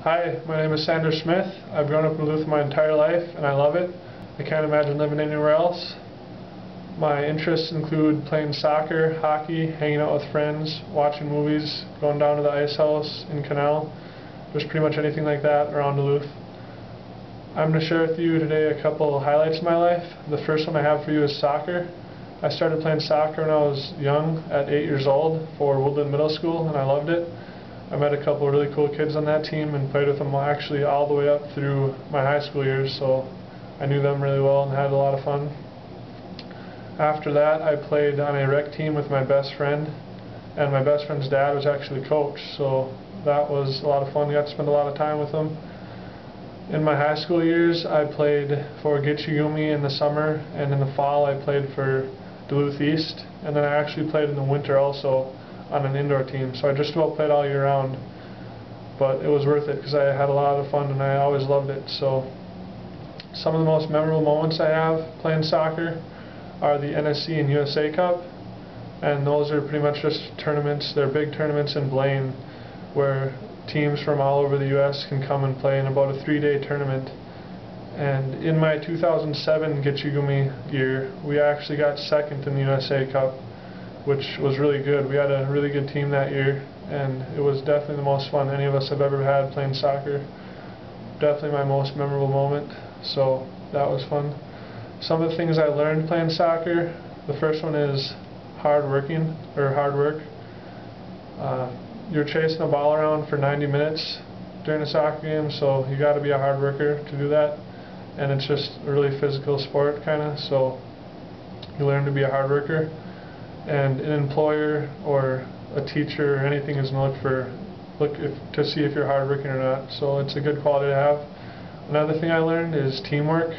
Hi, my name is Sanders Smith. I've grown up in Duluth my entire life and I love it. I can't imagine living anywhere else. My interests include playing soccer, hockey, hanging out with friends, watching movies, going down to the ice house in Canal. There's pretty much anything like that around Duluth. I'm going to share with you today a couple of highlights of my life. The first one I have for you is soccer. I started playing soccer when I was young, at 8 years old, for Woodland Middle School, and I loved it. I met a couple of really cool kids on that team and played with them actually all the way up through my high school years, so I knew them really well and had a lot of fun. After that, I played on a rec team with my best friend, and my best friend's dad was actually the coach, so that was a lot of fun. I got to spend a lot of time with him. In my high school years, I played for Gitchigumi in the summer, and in the fall I played for Duluth East, and then I actually played in the winter also on an indoor team, so I just about played all year round, but it was worth it because I had a lot of fun and I always loved it. So some of the most memorable moments I have playing soccer are the NSC and USA Cup, and those are pretty much just tournaments. They're big tournaments in Blaine where teams from all over the US can come and play in about a 3-day tournament. And in my 2007 Gitchigumi year, we actually got second in the USA Cup, which was really good. We had a really good team that year, and it was definitely the most fun any of us have ever had playing soccer. Definitely my most memorable moment, so that was fun. Some of the things I learned playing soccer, the first one is hard work. You're chasing a ball around for 90 minutes during a soccer game, so you got to be a hard worker to do that, and it's just a really physical sport kinda, so you learn to be a hard worker. And an employer or a teacher or anything is going to look to see if you're hardworking or not. So it's a good quality to have. Another thing I learned is teamwork.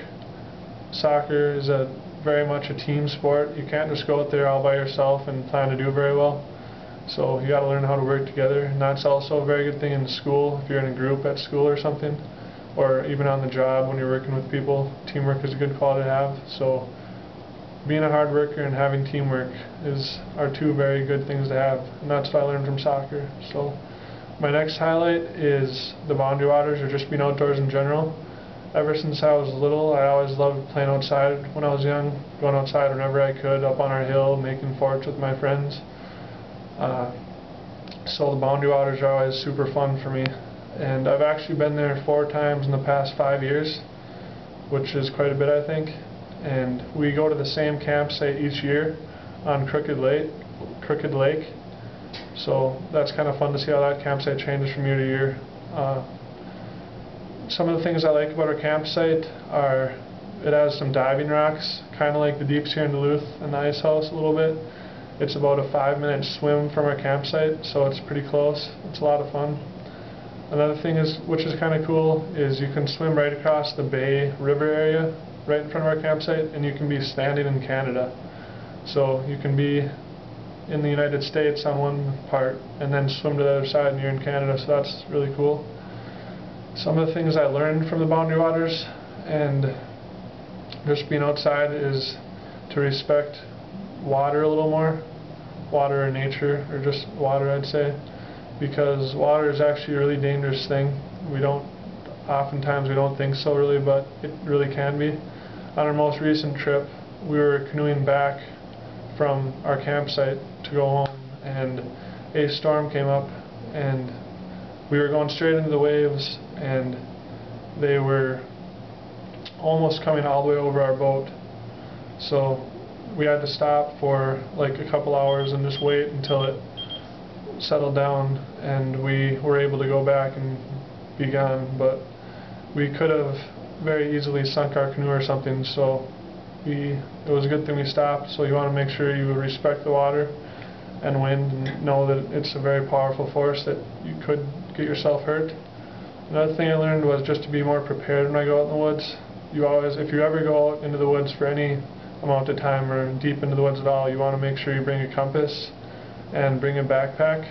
Soccer is very much a team sport. You can't just go out there all by yourself and plan to do very well. So you got to learn how to work together, and that's also a very good thing in school. If you're in a group at school or something, or even on the job when you're working with people, teamwork is a good quality to have. So being a hard worker and having teamwork are two very good things to have, and that's what I learned from soccer. So my next highlight is the Boundary Waters, or just being outdoors in general. Ever since I was little, I always loved playing outside when I was young, going outside whenever I could, up on our hill, making forts with my friends. So the Boundary Waters are always super fun for me, and I've actually been there 4 times in the past 5 years, which is quite a bit, I think. And we go to the same campsite each year on Crooked Lake, so that's kind of fun to see how that campsite changes from year to year. Some of the things I like about our campsite are it has some diving rocks, kind of like the Deeps here in Duluth and the ice house a little bit. It's about a 5-minute swim from our campsite, so it's pretty close. It's a lot of fun. Another thing which is kind of cool, is you can swim right across the Bay River area right in front of our campsite, and you can be standing in Canada. So you can be in the United States on one part and then swim to the other side and you're in Canada, so that's really cool. Some of the things I learned from the Boundary Waters and just being outside is to respect water a little more. Water and nature, or just water, I'd say, because water is actually a really dangerous thing. Oftentimes we don't think so really, but it really can be. On our most recent trip, we were canoeing back from our campsite to go home, and a storm came up, and we were going straight into the waves, and they were almost coming all the way over our boat. So we had to stop for like a couple hours and just wait until it settled down, and we were able to go back and be gone. But we could have very easily sunk our canoe or something, so it was a good thing we stopped. So you want to make sure you respect the water and wind, and know that it's a very powerful force that you could get yourself hurt. Another thing I learned was just to be more prepared when I go out in the woods. If you ever go out into the woods for any amount of time or deep into the woods at all, you want to make sure you bring a compass and bring a backpack,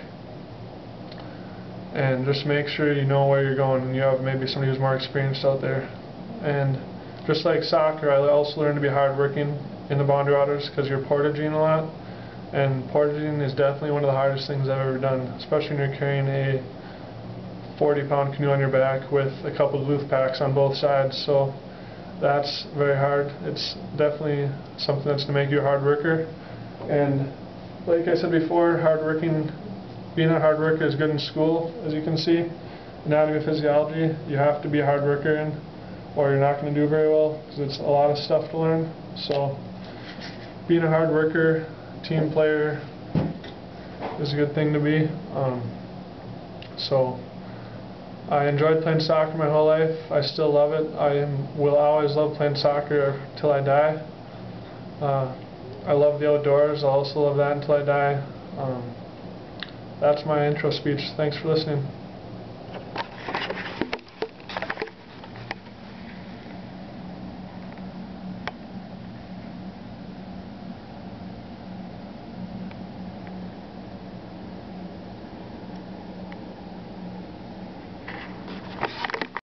and just make sure you know where you're going and you have maybe somebody who's more experienced out there. And just like soccer, I also learned to be hardworking in the Boundary Waters because you're portaging a lot, and portaging is definitely one of the hardest things I've ever done, especially when you're carrying a 40-pound canoe on your back with a couple of Duluth packs on both sides, so that's very hard. It's definitely something that's to make you a hard worker, and like I said before, being a hard worker is good in school, as you can see. Anatomy, physiology, you have to be a hard worker in, or you're not going to do very well, because it's a lot of stuff to learn. So being a hard worker, team player, is a good thing to be. So I enjoyed playing soccer my whole life. I still love it. Will always love playing soccer till I die. I love the outdoors. I'll also love that until I die. That's my intro speech. Thanks for listening.